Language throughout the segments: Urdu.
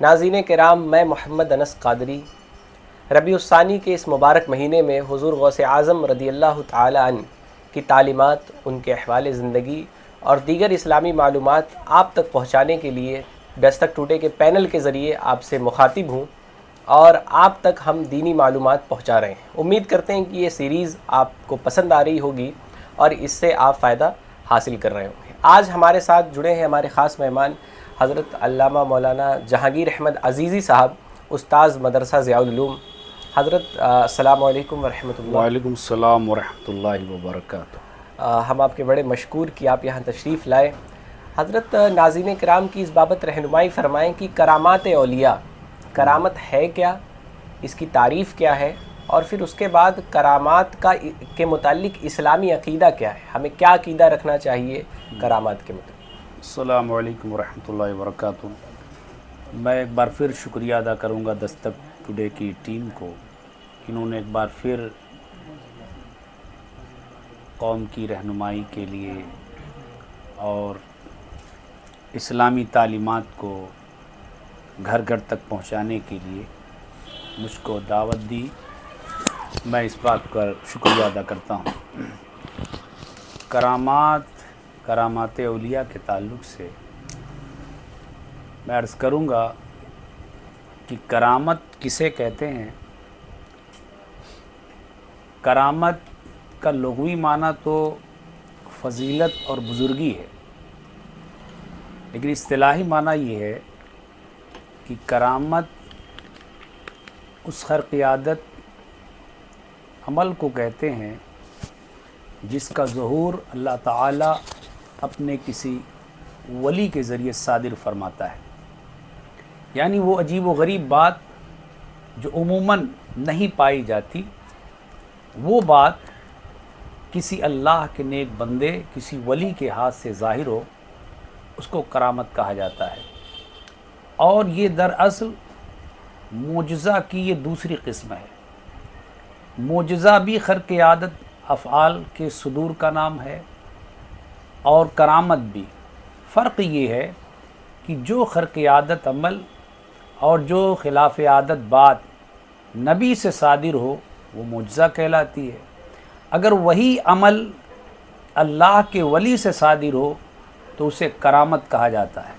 ناظرین کرام، میں محمد انس قادری ربیع الثانی کے اس مبارک مہینے میں حضور غوث اعظم رضی اللہ تعالی عنہ کی تعلیمات، ان کے احوال زندگی اور دیگر اسلامی معلومات آپ تک پہنچانے کے لیے دستک ٹوڈے کے پینل کے ذریعے آپ سے مخاطب ہوں اور آپ تک ہم دینی معلومات پہنچا رہے ہیں۔ امید کرتے ہیں کہ یہ سیریز آپ کو پسند آ رہی ہوگی اور اس سے آپ فائدہ حاصل کر رہے ہوں گے۔ آج ہمارے ساتھ جڑے ہیں ہمارے خاص مہمان حضرت علامہ مولانا جہانگیر احمد عزیزی صاحب، استاذ مدرسہ ضیاء العلوم۔ حضرت السلام علیکم ورحمۃ اللہ۔ وعلیکم السلام ورحمۃ اللہ وبرکاتہ۔ ہم آپ کے بڑے مشکور کہ آپ یہاں تشریف لائے۔ حضرت ناظرین کرام کی اس بابت رہنمائی فرمائیں کہ کرامات اولیاء، کرامت ہے کیا، اس کی تعریف کیا ہے، اور پھر اس کے بعد کرامات کے متعلق اسلامی عقیدہ کیا ہے، ہمیں کیا عقیدہ رکھنا چاہیے کرامات کے متعلق۔ السلام علیکم ورحمۃ اللہ وبرکاتہ۔ میں ایک بار پھر شکریہ ادا کروں گا دستک ٹوڈے کی ٹیم کو، انہوں نے ایک بار پھر قوم کی رہنمائی کے لیے اور اسلامی تعلیمات کو گھر گھر تک پہنچانے کے لیے مجھ کو دعوت دی۔ میں اس بات کا شکریہ ادا کرتا ہوں۔ کرامات اولیاء کے تعلق سے میں عرض کروں گا کہ کرامت کسے کہتے ہیں۔ کرامت کا لغوی معنی تو فضیلت اور بزرگی ہے، لیکن اصطلاحی معنی یہ ہے کہ کرامت اس خرق عادت عمل کو کہتے ہیں جس کا ظہور اللہ تعالیٰ اپنے کسی ولی کے ذریعے صادر فرماتا ہے، یعنی وہ عجیب و غریب بات جو عموماً نہیں پائی جاتی، وہ بات کسی اللہ کے نیک بندے، کسی ولی کے ہاتھ سے ظاہر ہو، اس کو کرامت کہا جاتا ہے۔ اور یہ دراصل معجزہ کی یہ دوسری قسم ہے۔ معجزہ بھی خرق عادت افعال کے صدور کا نام ہے، اور کرامت بھی۔ فرق یہ ہے کہ جو خرق عادت عمل اور جو خلاف عادت بات نبی سے صادر ہو وہ معجزہ کہلاتی ہے۔ اگر وہی عمل اللہ کے ولی سے صادر ہو تو اسے کرامت کہا جاتا ہے۔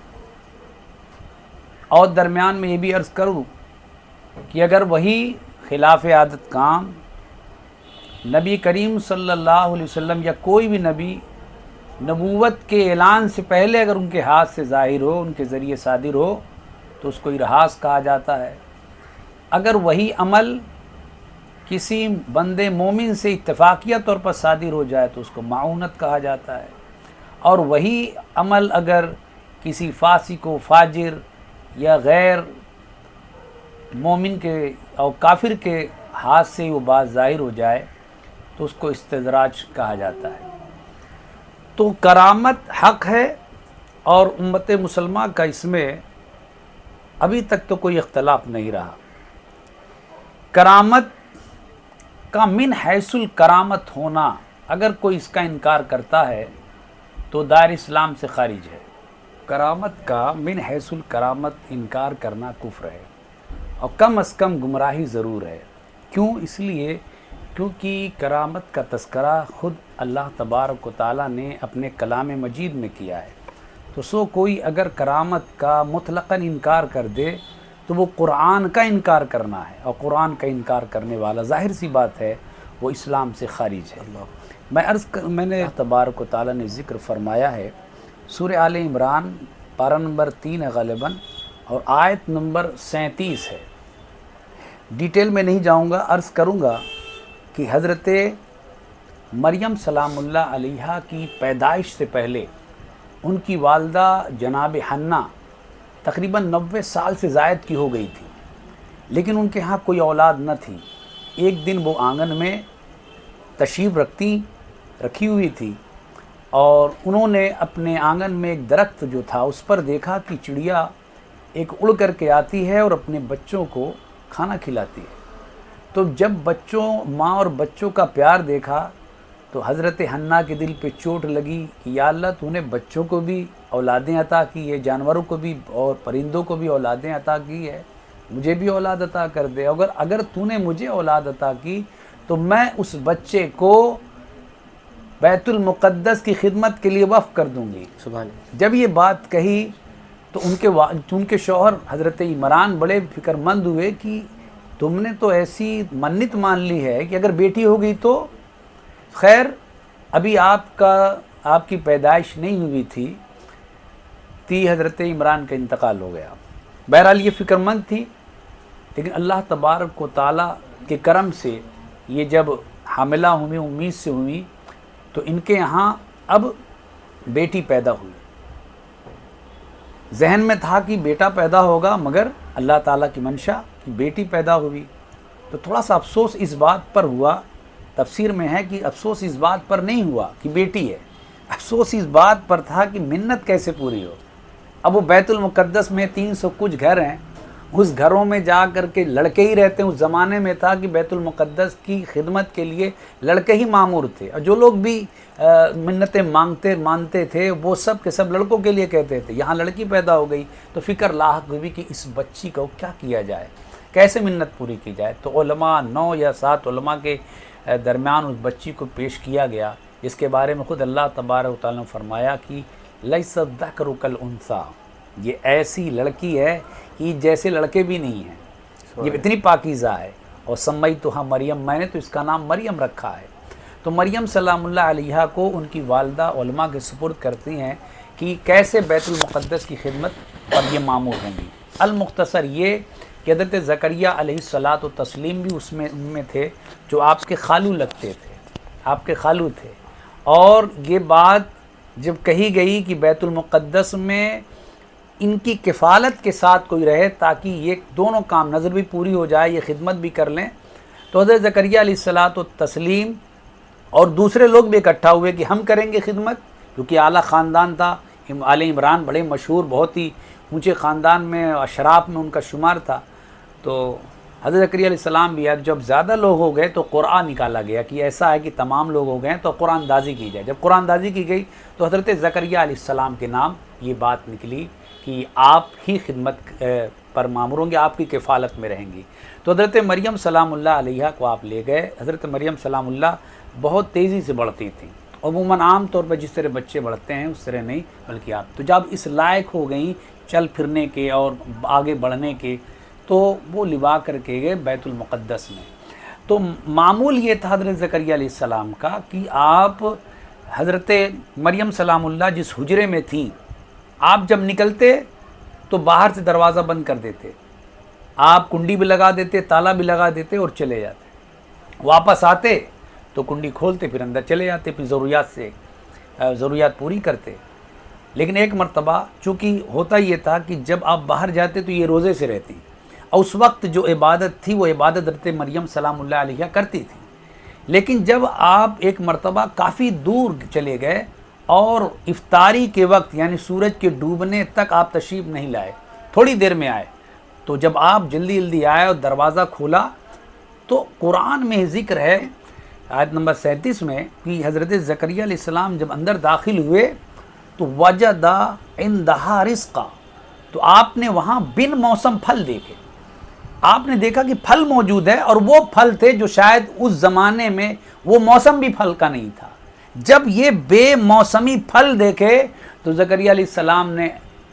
اور درمیان میں یہ بھی عرض کروں کہ اگر وہی خلاف عادت کام نبی کریم صلی اللہ علیہ وسلم یا کوئی بھی نبی نبوت کے اعلان سے پہلے اگر ان کے ہاتھ سے ظاہر ہو، ان کے ذریعے صادر ہو، تو اس کو ارہاس کہا جاتا ہے۔ اگر وہی عمل کسی بندے مومن سے اتفاقیہ طور پر صادر ہو جائے تو اس کو معونت کہا جاتا ہے۔ اور وہی عمل اگر کسی فاسق و فاجر یا غیر مومن کے اور کافر کے ہاتھ سے وہ بات ظاہر ہو جائے تو اس کو استدراج کہا جاتا ہے۔ تو کرامت حق ہے، اور امت مسلمہ کا اس میں ابھی تک تو کوئی اختلاف نہیں رہا۔ کرامت کا من حیث الکرامت ہونا، اگر کوئی اس کا انکار کرتا ہے تو دائر اسلام سے خارج ہے۔ کرامت کا من حیث الکرامت انکار کرنا کفر ہے، اور کم از کم گمراہی ضرور ہے۔ کیوں؟ اس لیے کیونکہ کرامت کا تذکرہ خود اللہ تبارک و تعالیٰ نے اپنے کلام مجید میں کیا ہے، تو کوئی اگر کرامت کا مطلقاً انکار کر دے تو وہ قرآن کا انکار کرنا ہے، اور قرآن کا انکار کرنے والا ظاہر سی بات ہے وہ اسلام سے خارج ہے۔ میں نے تبارک و تعالیٰ نے ذکر فرمایا ہے، سورہ آل عمران پارہ نمبر 3 ہے غالباً، اور آیت نمبر 37 ہے۔ ڈیٹیل میں نہیں جاؤں گا، عرض کروں گا کہ حضرت مریم سلام اللہ علیہا کی پیدائش سے پہلے ان کی والدہ جناب حنہ تقریباً 90 سال سے زائد کی ہو گئی تھی، لیکن ان کے ہاں کوئی اولاد نہ تھی۔ ایک دن وہ آنگن میں تشریف رکھی ہوئی تھی، اور انہوں نے اپنے آنگن میں ایک درخت جو تھا اس پر دیکھا کہ چڑیا ایک اڑ کر کے آتی ہے اور اپنے بچوں کو کھانا کھلاتی ہے۔ تو جب ماں اور بچوں کا پیار دیکھا تو حضرت حنہ کے دل پہ چوٹ لگی کہ یا اللہ تو نے بچوں کو بھی اولادیں عطا کی ہے، جانوروں کو بھی اور پرندوں کو بھی اولادیں عطا کی ہے، مجھے بھی اولاد عطا کر دے۔ اگر تو نے مجھے اولاد عطا کی تو میں اس بچے کو بیت المقدس کی خدمت کے لیے وقف کر دوں گی۔ سبحان اللہ۔ جب یہ بات کہی تو ان کے شوہر حضرت عمران بڑے فکر مند ہوئے کہ تم نے تو ایسی منت مان لی ہے کہ اگر بیٹی ہو گئی تو خیر، ابھی آپ کی پیدائش نہیں ہوئی تھی، حضرت عمران کا انتقال ہو گیا۔ بہرحال یہ فکر مند تھی، لیکن اللہ تبارک و تعالیٰ کے کرم سے یہ جب حاملہ ہوئی، امید سے ہوئی، تو ان کے یہاں اب بیٹی پیدا ہوئی۔ ذہن میں تھا کہ بیٹا پیدا ہوگا، مگر اللہ تعالیٰ کی منشا کہ بیٹی پیدا ہوئی۔ تو تھوڑا سا افسوس اس بات پر ہوا، تفسیر میں ہے کہ افسوس اس بات پر نہیں ہوا کہ بیٹی ہے، افسوس اس بات پر تھا کہ منت کیسے پوری ہو۔ اب وہ بیت المقدس میں 300 کچھ گھر ہیں، اس گھروں میں جا کر کے لڑکے ہی رہتے ہیں۔ اس زمانے میں تھا کہ بیت المقدس کی خدمت کے لیے لڑکے ہی مامور تھے، اور جو لوگ بھی منتیں مانتے تھے وہ سب کے سب لڑکوں کے لیے کہتے تھے۔ یہاں لڑکی پیدا ہو گئی تو فکر لاحق ہوئی کہ اس بچی کو کیا کیا جائے، کیسے منت پوری کی جائے۔ تو علماء 9 یا 7 علماء کے درمیان اس بچی کو پیش کیا گیا، جس کے بارے میں خود اللہ تبارک و تعالیٰ نے فرمایا کہ لیس الذکر کالانثیٰ، یہ ایسی لڑکی ہے کہ جیسے لڑکے بھی نہیں ہیں، یہ اتنی پاکیزہ ہے۔ اور سمیتھا مریم، میں نے تو اس کا نام مریم رکھا ہے۔ تو مریم سلام اللہ علیہا کو ان کی والدہ علماء کے سپرد کرتی ہیں کہ کیسے بیت المقدس کی خدمت پر یہ مامور ہوں گی۔ المختصر یہ کہ حضرت زکریا علیہ الصلاۃ والتسلیم بھی ان میں تھے جو آپ کے خالو لگتے تھے، آپ کے خالو تھے۔ اور یہ بات جب کہی گئی کہ بیت المقدس میں ان کی کفالت کے ساتھ کوئی رہے تاکہ یہ دونوں کام، نظر بھی پوری ہو جائے، یہ خدمت بھی کر لیں، تو حضرت زکریا علیہ الصلاۃ والتسلیم اور دوسرے لوگ بھی اکٹھا ہوئے کہ ہم کریں گے خدمت، کیونکہ اعلیٰ خاندان تھا۔ آل عمران بڑے مشہور، بہت ہی اونچے خاندان میں، اشراف میں ان کا شمار تھا۔ تو حضرت زکریا علیہ السلام بھی جب زیادہ لوگ ہو گئے تو قرآن نکالا گیا کہ ایسا ہے کہ تمام لوگ ہو گئے تو قرآن دازی کی جائے۔ جب قرآن دازی کی گئی تو حضرت زکریا علیہ السلام کے نام یہ بات نکلی کہ آپ ہی خدمت پر مامور ہوں گے، آپ کی کفالت میں رہیں گی۔ تو حضرت مریم سلام اللہ علیہ کو آپ لے گئے۔ حضرت مریم سلام اللہ بہت تیزی سے بڑھتی تھیں، عموماً عام طور پر جس طرح بچے بڑھتے ہیں اس طرح نہیں، بلکہ آپ تو جب اس لائق ہو گئیں چل پھرنے کے اور آگے بڑھنے کے، تو وہ لوا کر کے گئے بیت المقدس میں۔ تو معمول یہ تھا حضرت زکریا علیہ السلام کا کہ آپ حضرت مریم سلام اللہ جس حجرے میں تھیں، آپ جب نکلتے تو باہر سے دروازہ بند کر دیتے، آپ کنڈی بھی لگا دیتے، تالا بھی لگا دیتے اور چلے جاتے۔ واپس آتے تو کنڈی کھولتے، پھر اندر چلے جاتے، پھر ضروریات پوری کرتے۔ لیکن ایک مرتبہ چونکہ ہوتا یہ تھا کہ جب آپ باہر جاتے تو یہ روزے سے رہتی، اور اس وقت جو عبادت تھی وہ عبادت حضرت مریم سلام اللہ علیہ کرتی تھی۔ لیکن جب آپ ایک مرتبہ کافی دور چلے گئے اور افطاری کے وقت یعنی سورج کے ڈوبنے تک آپ تشریف نہیں لائے، تھوڑی دیر میں آئے، تو جب آپ جلدی آئے اور دروازہ کھولا تو قرآن میں ذکر ہے آیت نمبر 37 میں کہ حضرت زکریا علیہ السلام جب اندر داخل ہوئے تو وجدا عندہا رزقا، تو آپ نے وہاں بن موسم پھل دیکھے۔ آپ نے دیکھا کہ پھل موجود ہے، اور وہ پھل تھے جو شاید اس زمانے میں وہ موسم بھی پھل کا نہیں تھا۔ جب یہ بے موسمی پھل دیکھے تو زکریا علیہ السلام نے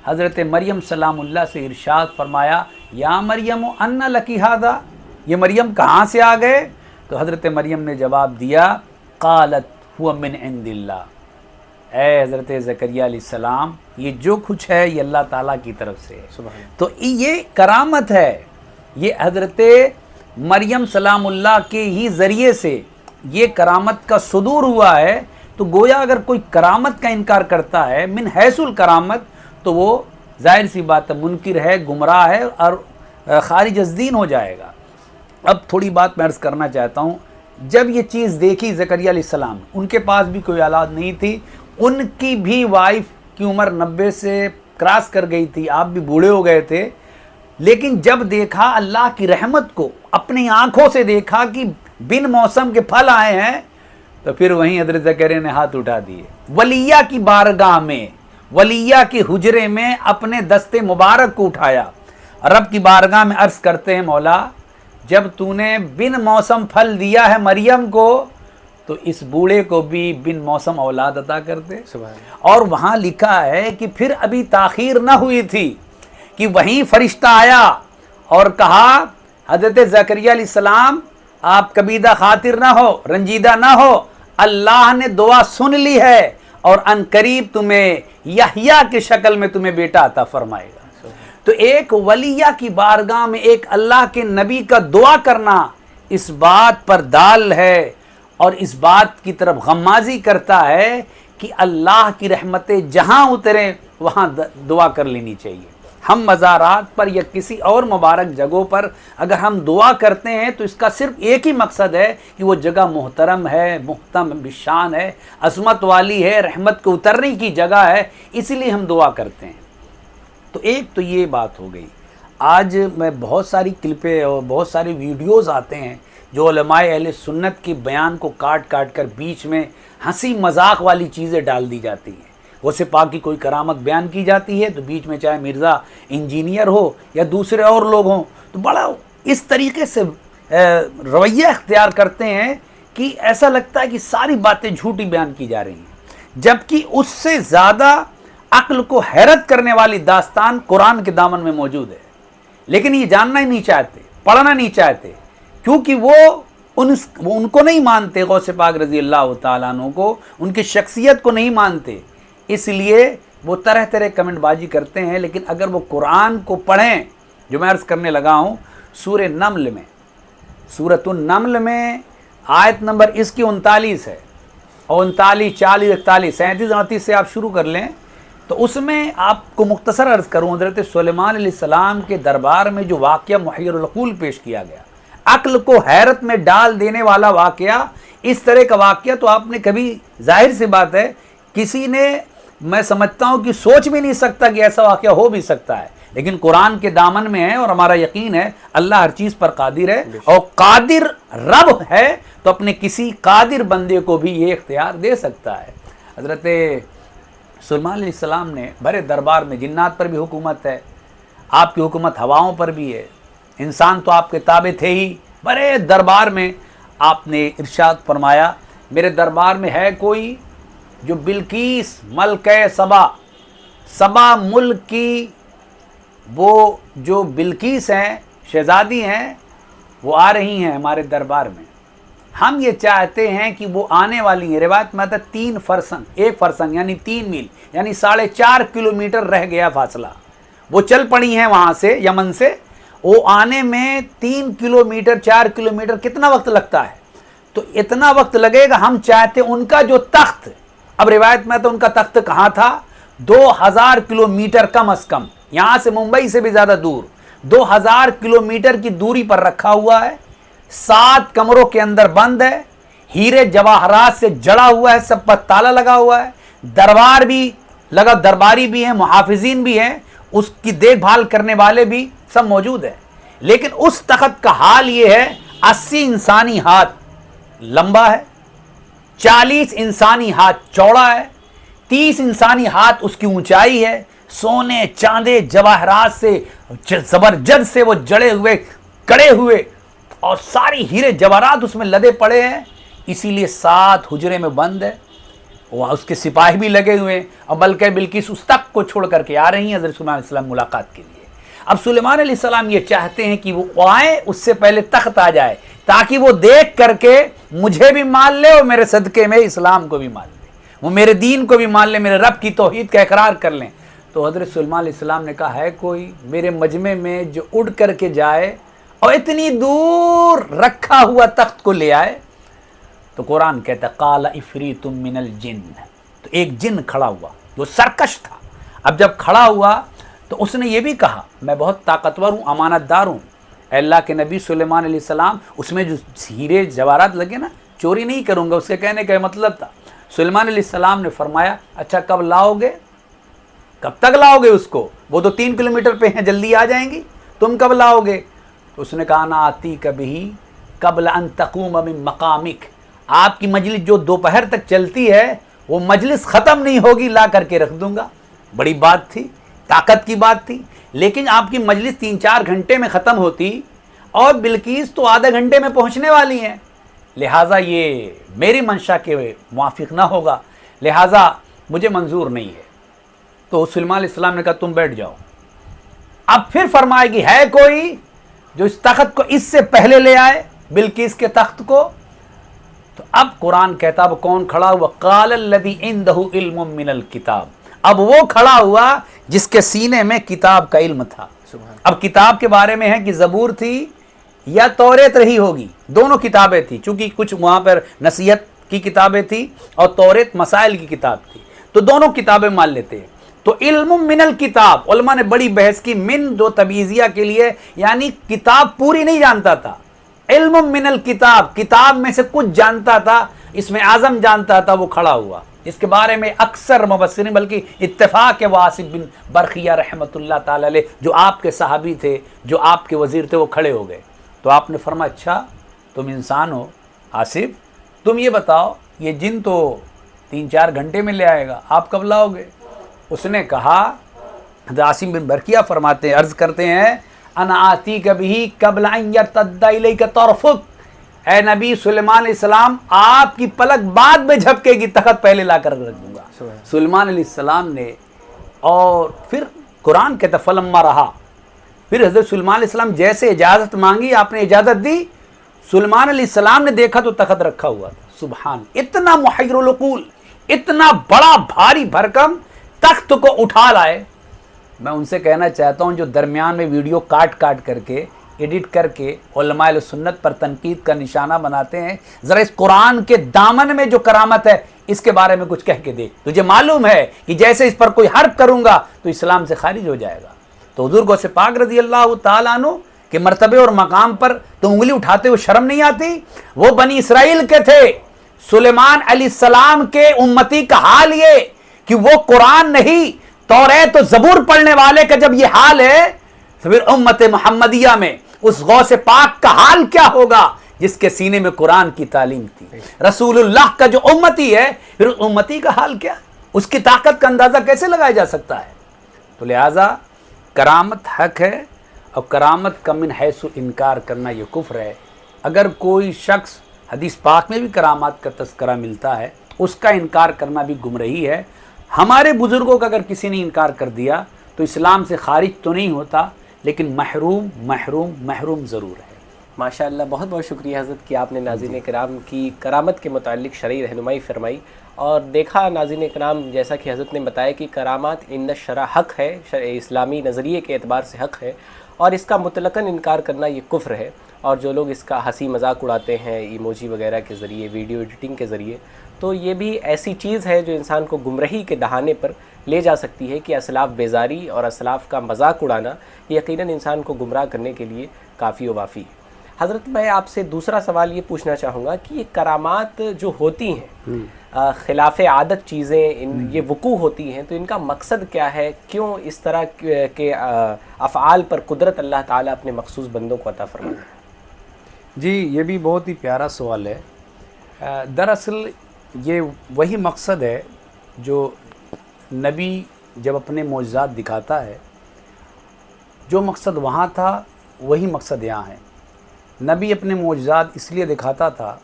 حضرت مریم سلام اللہ سے ارشاد فرمایا، یا مریم ان لکی ھذا، یہ مریم کہاں سے آ گئے؟ تو حضرت مریم نے جواب دیا، قالت هو من عند اللہ، اے حضرت زکریا علیہ السلام یہ جو کچھ ہے یہ اللہ تعالیٰ کی طرف سے ہے۔ تو یہ کرامت ہے، یہ حضرت مریم سلام اللہ کے ہی ذریعے سے یہ کرامت کا صدور ہوا ہے۔ تو گویا اگر کوئی کرامت کا انکار کرتا ہے من حیث الکرامت تو وہ ظاہر سی بات ہے منکر ہے، گمراہ ہے اور خارج از دین ہو جائے گا۔ اب تھوڑی بات میں عرض کرنا چاہتا ہوں، جب یہ چیز دیکھی زکریا علیہ السلام، ان کے پاس بھی کوئی اولاد نہیں تھی، ان کی بھی وائف کی عمر 90 سے کراس کر گئی تھی، آپ بھی بوڑھے ہو گئے تھے، لیکن جب دیکھا اللہ کی رحمت کو، اپنی آنکھوں سے دیکھا کہ بن موسم کے پھل آئے ہیں، تو پھر وہیں حضرت زکریا نے ہاتھ اٹھا دیے، ولیہ کی بارگاہ میں ولیہ کے حجرے میں اپنے دستے مبارک کو اٹھایا، رب کی بارگاہ میں عرض کرتے ہیں مولا جب تو نے بن موسم پھل دیا ہے مریم کو تو اس بوڑھے کو بھی بن موسم اولاد عطا کر دے۔ اور وہاں لکھا ہے کہ پھر ابھی تاخیر نہ ہوئی تھی کہ وہیں فرشتہ آیا اور کہا حضرت زکریا علیہ السلام آپ کبیدہ خاطر نہ ہو، رنجیدہ نہ ہو، اللہ نے دعا سن لی ہے اور ان قریب تمہیں یحییٰ کی شکل میں تمہیں بیٹا عطا فرمائے گا۔ تو ایک ولیہ کی بارگاہ میں ایک اللہ کے نبی کا دعا کرنا اس بات پر دال ہے اور اس بات کی طرف غمازی کرتا ہے کہ اللہ کی رحمتیں جہاں اتریں وہاں دعا کر لینی چاہیے۔ ہم مزارات پر یا کسی اور مبارک جگہوں پر اگر ہم دعا کرتے ہیں تو اس کا صرف ایک ہی مقصد ہے کہ وہ جگہ محترم ہے، محترم بشان ہے، عظمت والی ہے، رحمت کو اترنے کی جگہ ہے، اسی لیے ہم دعا کرتے ہیں۔ تو ایک تو یہ بات ہو گئی۔ آج میں بہت ساری کلپیں اور بہت ساری ویڈیوز آتے ہیں جو علماء اہل سنت کے بیان کو کاٹ کاٹ کر بیچ میں ہنسی مذاق والی چیزیں ڈال دی جاتی ہیں۔ غوث پاک کی کوئی کرامت بیان کی جاتی ہے تو بیچ میں چاہے مرزا انجینئر ہو یا دوسرے اور لوگ ہوں تو بڑا اس طریقے سے رویہ اختیار کرتے ہیں کہ ایسا لگتا ہے کہ ساری باتیں جھوٹی بیان کی جا رہی ہیں، جبکہ اس سے زیادہ عقل کو حیرت کرنے والی داستان قرآن کے دامن میں موجود ہے، لیکن یہ جاننا ہی نہیں چاہتے، پڑھنا نہیں چاہتے، کیونکہ وہ ان کو نہیں مانتے، غوث پاک رضی اللہ تعالیٰ عنہ کو، ان کی شخصیت کو نہیں مانتے، اس لیے وہ طرح طرح کمنٹ بازی کرتے ہیں۔ لیکن اگر وہ قرآن کو پڑھیں جو میں عرض کرنے لگا ہوں، سورہ نمل میں، سورۃ النمل میں آیت نمبر اس کی 39 ہے، 39 40 41 37 38 سے آپ شروع کر لیں تو اس میں آپ کو مختصر عرض کروں، حضرت سلیمان علیہ السلام کے دربار میں جو واقعہ محیر العقول پیش کیا گیا، عقل کو حیرت میں ڈال دینے والا واقعہ، اس طرح کا واقعہ تو آپ نے کبھی، ظاہر سی بات ہے کسی نے، میں سمجھتا ہوں کہ سوچ بھی نہیں سکتا کہ ایسا واقعہ ہو بھی سکتا ہے، لیکن قرآن کے دامن میں ہے اور ہمارا یقین ہے اللہ ہر چیز پر قادر ہے، اور قادر رب ہے تو اپنے کسی قادر بندے کو بھی یہ اختیار دے سکتا ہے۔ حضرت سلیمان علیہ السلام نے بڑے دربار میں، جنات پر بھی حکومت ہے، آپ کی حکومت ہواؤں پر بھی ہے، انسان تو آپ کے تابع تھے ہی، بڑے دربار میں آپ نے ارشاد فرمایا میرے دربار میں ہے کوئی جو بلقیس ملکہ سبا ملک کی وہ جو بلقیس ہیں، شہزادی ہیں، وہ آ رہی ہیں ہمارے دربار میں، ہم یہ چاہتے ہیں کہ وہ آنے والی ہیں۔ روایت میں آتا 3 فرسنگ، 1 فرسنگ یعنی 3 میل یعنی 4.5 کلومیٹر رہ گیا فاصلہ، وہ چل پڑی ہیں وہاں سے، یمن سے، وہ آنے میں 3 کلومیٹر 4 کلومیٹر کتنا وقت لگتا ہے؟ تو اتنا وقت لگے گا۔ ہم چاہتے ان کا جو تخت، اب روایت میں تو ان کا تخت کہاں تھا، 2000 کلومیٹر کم از کم، یہاں سے ممبئی سے بھی زیادہ دور، 2000 کلومیٹر کی دوری پر رکھا ہوا ہے، 7 کمروں کے اندر بند ہے، ہیرے جواہرات سے جڑا ہوا ہے، سب پر تالا لگا ہوا ہے، دربار بھی لگا، درباری بھی ہیں، محافظین بھی ہیں، اس کی دیکھ بھال کرنے والے بھی سب موجود ہیں۔ لیکن اس تخت کا حال یہ ہے 80 انسانی ہاتھ لمبا ہے، 40 انسانی ہاتھ چوڑا ہے، 30 انسانی ہاتھ اس کی اونچائی ہے، سونے چاندے جواہرات سے زبرجد سے وہ جڑے ہوئے کڑے ہوئے اور ساری ہیرے جواہرات اس میں لدے پڑے ہیں، اسی لیے 7 حجرے میں بند ہے، وہاں اس کے سپاہی بھی لگے ہوئے ہیں، اور بلکہ بلقیس اس تک کو چھوڑ کر کے آ رہی ہیں حضرت سلیمان علیہ السلام ملاقات کے لیے۔ اب سلیمان علیہ السلام یہ چاہتے ہیں کہ وہ آئیں، اس سے پہلے تخت آ جائے تاکہ وہ دیکھ کر کے مجھے بھی مان لے اور میرے صدقے میں اسلام کو بھی مان لے، وہ میرے دین کو بھی مان لے، میرے رب کی توحید کا اقرار کر لیں۔ تو حضرت سلیمان علیہ السلام نے کہا ہے کوئی میرے مجمع میں جو اڑ کر کے جائے اور اتنی دور رکھا ہوا تخت کو لے آئے؟ تو قرآن کہتا ہے قال عفریت من الجن، تو ایک جن کھڑا ہوا جو سرکش تھا۔ اب جب کھڑا ہوا تو اس نے یہ بھی کہا میں بہت طاقتور ہوں، امانت دار ہوں، اے اللہ کے نبی سلیمان علیہ السلام، اس میں جو ہیرے جواہرات لگے نا، چوری نہیں کروں گا، اس کے کہنے کا مطلب تھا۔ سلیمان علیہ السلام نے فرمایا اچھا کب لاؤ گے، کب تک لاؤ گے اس کو، وہ تو 3 کلومیٹر پہ ہیں، جلدی آ جائیں گی، تم کب لاؤ گے؟ تو اس نے کہا انا آتی کبھی قبل ان تقوم من مقامک، آپ کی مجلس جو دوپہر تک چلتی ہے وہ مجلس ختم نہیں ہوگی، لا کر کے رکھ دوں گا۔ بڑی بات تھی، طاقت کی بات تھی، لیکن آپ کی مجلس 3-4 گھنٹے میں ختم ہوتی اور بلقیس تو آدھے گھنٹے میں پہنچنے والی ہیں، لہٰذا یہ میری منشا کے موافق نہ ہوگا، لہٰذا مجھے منظور نہیں ہے۔ تو سلیمان علیہ السلام نے کہا تم بیٹھ جاؤ۔ اب پھر فرمائے گی ہے کوئی جو اس تخت کو اس سے پہلے لے آئے، بلقیس کے تخت کو؟ تو اب قرآن کہتا اب کون کھڑا ہوا؟ قال الذی عندہ علم من الکتاب، اب وہ کھڑا ہوا جس کے سینے میں کتاب کا علم تھا۔ اب کتاب کے بارے میں ہے کہ زبور تھی یا توریت رہی ہوگی، دونوں کتابیں تھی، چونکہ کچھ وہاں پر نصیحت کی کتابیں تھی اور توریت مسائل کی کتاب تھی، تو دونوں کتابیں مان لیتے ہیں۔ تو علم من الکتاب، علماء نے بڑی بحث کی، من دو تبعیضیہ کے لیے، یعنی کتاب پوری نہیں جانتا تھا، علم من الکتاب، کتاب میں سے کچھ جانتا تھا، اس میں اعظم جانتا تھا، وہ کھڑا ہوا۔ اس کے بارے میں اکثر مبصرین بلکہ اتفاق ہے، واسف بن برخیہ رحمۃ اللہ تعالی علیہ جو آپ کے صحابی تھے، جو آپ کے وزیر تھے، وہ کھڑے ہو گئے۔ تو آپ نے فرمایا اچھا تم انسان ہو آصف، تم یہ بتاؤ یہ جن تو 3-4 گھنٹے میں لے آئے گا، آپ کب لاؤ گے؟ اس نے کہا، عاصم بن برقیہ فرماتے ہیں، عرض کرتے ہیں انا آتیک بہ قبل ان یرتد الیک طرفک، اے نبی سلیمان علیہ السلام آپ کی پلک بعد میں جھپکے گی، تخت پہلے لا کر رکھ دوں گا۔ سلیمان علیہ السلام نے، اور پھر قرآن کہتا فلما رہا، پھر حضرت سلیمان علیہ السلام جیسے اجازت مانگی آپ نے اجازت دی، سلیمان علیہ السلام نے دیکھا تو تخت رکھا ہوا تھا۔ سبحان، اتنا محیر العقول، اتنا بڑا بھاری بھرکم تخت کو اٹھا لائے۔ میں ان سے کہنا چاہتا ہوں جو درمیان میں ویڈیو کاٹ کر کے ایڈٹ کر کے علماء اہل سنت پر تنقید کا نشانہ بناتے ہیں، ذرا اس قرآن کے دامن میں جو کرامت ہے اس کے بارے میں کچھ کہہ کے دیکھ، تجھے معلوم ہے کہ جیسے اس پر کوئی حرف کروں گا تو اسلام سے خارج ہو جائے گا۔ تو حضور غوث پاک رضی اللہ تعالیٰ عنہ کے مرتبے اور مقام پر تو انگلی اٹھاتے ہوئے شرم نہیں آتی؟ وہ بنی اسرائیل کے تھے، سلیمان علیہ السلام کے امتی کا حال یہ کہ وہ قرآن نہیں توریت و زبور پڑھنے والے کا جب یہ حال ہے تو پھر امت محمدیہ میں اس غوث پاک کا حال کیا ہوگا جس کے سینے میں قرآن کی تعلیم تھی؟ رسول اللہ کا جو امتی ہے پھر اس امتی کا حال کیا؟ اس کی طاقت کا اندازہ کیسے لگایا جا سکتا ہے؟ تو لہٰذا کرامت حق ہے، اور کرامت کا من حیث انکار کرنا یہ کفر ہے۔ اگر کوئی شخص، حدیث پاک میں بھی کرامات کا تذکرہ ملتا ہے، اس کا انکار کرنا بھی گمراہی ہے۔ ہمارے بزرگوں کا اگر کسی نے انکار کر دیا تو اسلام سے خارج تو نہیں ہوتا، لیکن محروم محروم محروم ضرور ہے۔ ماشاءاللہ، بہت بہت شکریہ حضرت کہ آپ نے ناظرین کرام کی کرامت کے متعلق شرعی رہنمائی فرمائی، اور دیکھا ناظرین کرام جیسا کہ حضرت نے بتایا کہ کرامات عند الشرع حق ہے، شرع اسلامی نظریے کے اعتبار سے حق ہے، اور اس کا مطلقاً انکار کرنا یہ کفر ہے۔ اور جو لوگ اس کا ہنسی مذاق اڑاتے ہیں ایموجی وغیرہ کے ذریعے، ویڈیو ایڈیٹنگ کے ذریعے، تو یہ بھی ایسی چیز ہے جو انسان کو گمراہی کے دہانے پر لے جا سکتی ہے کہ اسلاف بیزاری اور اسلاف کا مذاق اڑانا یقیناً انسان کو گمراہ کرنے کے لیے کافی و وافی ہے۔ حضرت میں آپ سے دوسرا سوال یہ پوچھنا چاہوں گا کہ یہ کرامات جو ہوتی ہیں، خلاف عادت چیزیں یہ وقوع ہوتی ہیں، تو ان کا مقصد کیا ہے؟ کیوں اس طرح کے افعال پر قدرت اللہ تعالیٰ اپنے مخصوص بندوں کو عطا فرماتا ہے؟ جی یہ بھی بہت ہی پیارا سوال ہے۔ دراصل یہ وہی مقصد ہے جو نبی جب اپنے معجزات دکھاتا ہے، جو مقصد وہاں تھا وہی مقصد یہاں ہے۔ نبی اپنے معجزات اس لیے دکھاتا تھا،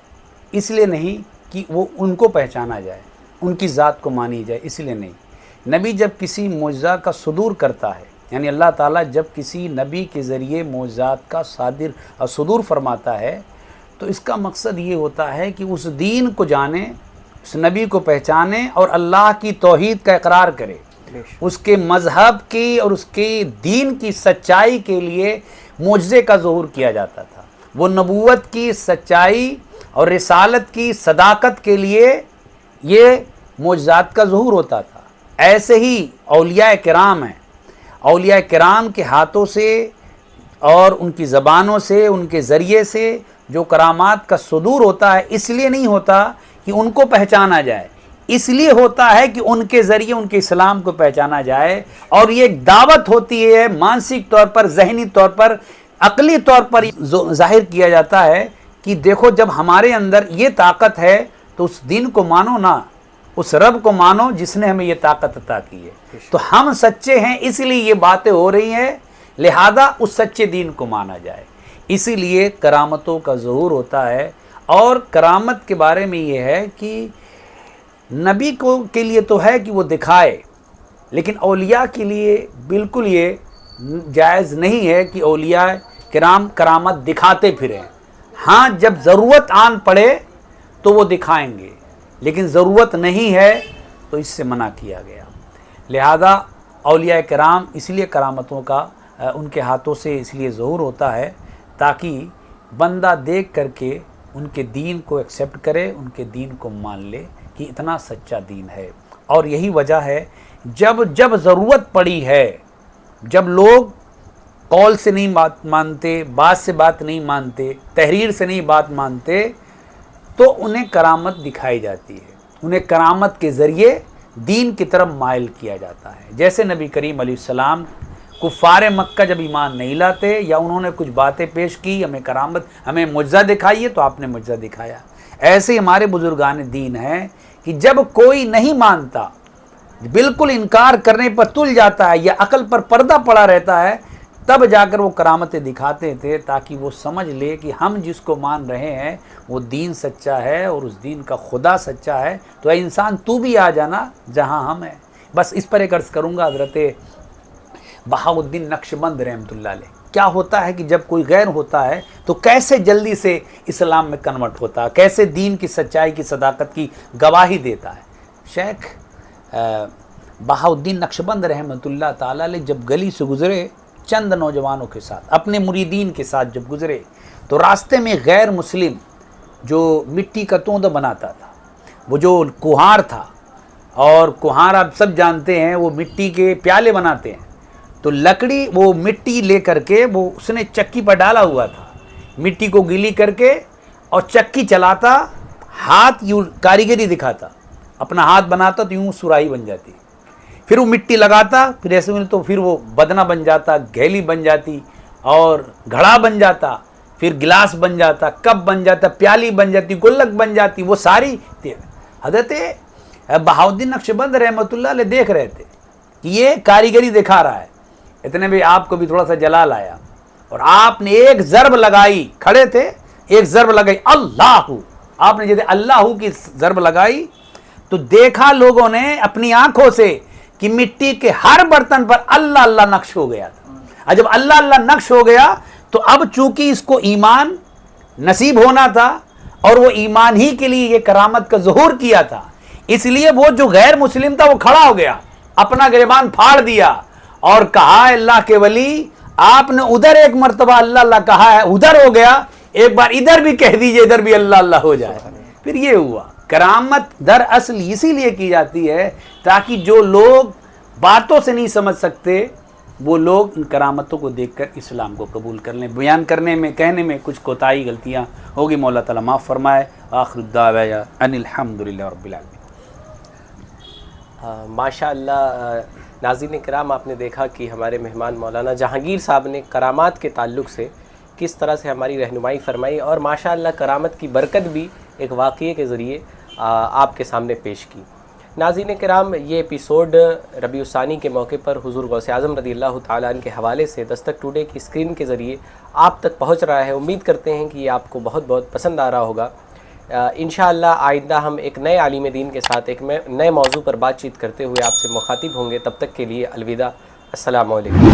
اس لیے نہیں کہ وہ ان کو پہچانا جائے، ان کی ذات کو مانی جائے، اس لیے نہیں۔ نبی جب کسی معجزہ کا صدور کرتا ہے، یعنی اللہ تعالیٰ جب کسی نبی کے ذریعے معجزات کا صدور فرماتا ہے، تو اس کا مقصد یہ ہوتا ہے کہ اس دین کو جانے، اس نبی کو پہچانے اور اللہ کی توحید کا اقرار کرے، اس کے مذہب کی اور اس کے دین کی سچائی کے لیے معجزے کا ظہور کیا جاتا تھا۔ وہ نبوت کی سچائی اور رسالت کی صداقت کے لیے یہ معجزات کا ظہور ہوتا تھا۔ ایسے ہی اولیاء کرام ہیں، اولیاء کرام کے ہاتھوں سے اور ان کی زبانوں سے، ان کے ذریعے سے جو کرامات کا صدور ہوتا ہے، اس لیے نہیں ہوتا کہ ان کو پہچانا جائے، اس لیے ہوتا ہے کہ ان کے ذریعے ان کے اسلام کو پہچانا جائے، اور یہ ایک دعوت ہوتی ہے، مانسک طور پر، ذہنی طور پر، عقلی طور پر ظاہر کیا جاتا ہے کہ دیکھو جب ہمارے اندر یہ طاقت ہے تو اس دین کو مانو نا، اس رب کو مانو جس نے ہمیں یہ طاقت عطا کی ہے. تو ہم سچے ہیں اس لیے یہ باتیں ہو رہی ہیں، لہذا اس سچے دین کو مانا جائے. اسی لیے کرامتوں کا ظہور ہوتا ہے. اور کرامت کے بارے میں یہ ہے کہ نبی کو کے لیے تو ہے کہ وہ دکھائے، لیکن اولیاء کے لیے بالکل یہ جائز نہیں ہے کہ اولیاء کرام کرامت دکھاتے پھریں. ہاں جب ضرورت آن پڑے تو وہ دکھائیں گے، لیکن ضرورت نہیں ہے تو اس سے منع کیا گیا. لہذا اولیاء کرام اس لیے کرامتوں کا ان کے ہاتھوں سے اس لیے ظہور ہوتا ہے تاکہ بندہ دیکھ کر کے ان کے دین کو ایکسیپٹ کرے، ان کے دین کو مان لے کہ اتنا سچا دین ہے. اور یہی وجہ ہے جب ضرورت پڑی ہے، جب لوگ قول سے نہیں بات مانتے، بات سے بات نہیں مانتے، تحریر سے نہیں بات مانتے، تو انہیں کرامت دکھائی جاتی ہے، انہیں کرامت کے ذریعے دین کی طرف مائل کیا جاتا ہے. جیسے نبی کریم علیہ السلام کفار مکہ جب ایمان نہیں لاتے یا انہوں نے کچھ باتیں پیش کی، ہمیں کرامت، ہمیں معجزہ دکھائیے، تو آپ نے معجزہ دکھایا. ایسے ہی ہمارے بزرگان دین ہیں کہ جب کوئی نہیں مانتا، بالکل انکار کرنے پر تل جاتا ہے یا عقل پر پردہ پڑا رہتا ہے، تب جا کر وہ کرامتیں دکھاتے تھے تاکہ وہ سمجھ لے کہ ہم جس کو مان رہے ہیں وہ دین سچا ہے اور اس دین کا خدا سچا ہے. تو اے انسان تو بھی آ جانا جہاں ہم ہیں. بس اس پر ایک عرض کروں گا، حضرت بہاؤالدین نقشبند رحمۃ اللہ علیہ، کیا ہوتا ہے کہ جب کوئی غیر ہوتا ہے تو کیسے جلدی سے اسلام میں کنورٹ ہوتا ہے، کیسے دین کی سچائی کی صداقت کی گواہی دیتا ہے. شیخ بہاؤالدین نقشبند رحمۃ اللہ تعالیٰ علیہ جب گلی سے گزرے چند نوجوانوں کے ساتھ، اپنے مریدین کے ساتھ جب گزرے، تو راستے میں غیر مسلم جو مٹی کا توند بناتا تھا، وہ جو کہار تھا، اور کہار آپ سب جانتے ہیں وہ مٹی کے پیالے بناتے ہیں، تو لکڑی وہ مٹی لے کر کے وہ اس نے چکی پر ڈالا ہوا تھا، مٹی کو گیلی کر کے، اور چکی چلاتا، ہاتھ یوں کاریگری دکھاتا، اپنا ہاتھ بناتا تو یوں سراہی بن جاتی، پھر وہ مٹی لگاتا، پھر ایسے میں تو پھر وہ بدنہ بن جاتا، گھیلی بن جاتی، اور گھڑا بن جاتا، پھر گلاس بن جاتا، کپ بن جاتا، پیالی بن جاتی، گلک بن جاتی. وہ ساری حضرت بہاؤالدین نقشبند رحمۃ اللہ علیہ دیکھ رہے تھے کہ یہ کاریگری دکھا رہا ہے. اتنے بھی آپ کو بھی تھوڑا سا جلال آیا اور آپ نے ایک ضرب لگائی، کھڑے تھے، ایک ضرب لگائی، اللہ، آپ نے جیسے اللہ کی ضرب لگائی تو دیکھا لوگوں نے اپنی آنکھوں سے کہ مٹی کے ہر برتن پر اللہ اللہ نقش ہو گیا تھا. اور جب اللہ اللہ نقش ہو گیا تو اب چونکہ اس کو ایمان نصیب ہونا تھا اور وہ ایمان ہی کے لیے یہ کرامت کا ظہور کیا تھا، اس لیے وہ جو غیر مسلم تھا وہ کھڑا ہو گیا، اپنا گریبان پھاڑ دیا اور کہا اللہ کے ولی، آپ نے ادھر ایک مرتبہ اللہ اللہ کہا ہے، ادھر ہو گیا، ایک بار ادھر بھی کہہ دیجئے، ادھر بھی اللہ اللہ ہو جائے. پھر یہ ہوا. کرامت در اصل اسی لیے کی جاتی ہے تاکہ جو لوگ باتوں سے نہیں سمجھ سکتے وہ لوگ ان کرامتوں کو دیکھ کر اسلام کو قبول کر لیں. بیان کرنے میں، کہنے میں کچھ کوتاہی غلطیاں ہوگی، مولا تعالیٰ معاف فرمائے. آخر الدعوانا ان الحمدللہ رب العالمین. ماشاء اللہ. ناظرین کرام، آپ نے دیکھا کہ ہمارے مہمان مولانا جہانگیر صاحب نے کرامات کے تعلق سے کس طرح سے ہماری رہنمائی فرمائی، اور ماشاء اللہ کرامت کی برکت بھی ایک واقعے کے ذریعے آپ کے سامنے پیش کی. ناظرین کرام، یہ ایپیسوڈ ربیع الثانی کے موقع پر حضور غوث اعظم رضی اللہ تعالیٰ عنہ کے حوالے سے دستک ٹوڈے کی اسکرین کے ذریعے آپ تک پہنچ رہا ہے. امید کرتے ہیں کہ یہ آپ کو بہت بہت پسند آ رہا ہوگا. انشاءاللہ آئندہ ہم ایک نئے عالم دین کے ساتھ ایک نئے موضوع پر بات چیت کرتے ہوئے آپ سے مخاطب ہوں گے. تب تک کے لیے الوداع. السلام علیکم.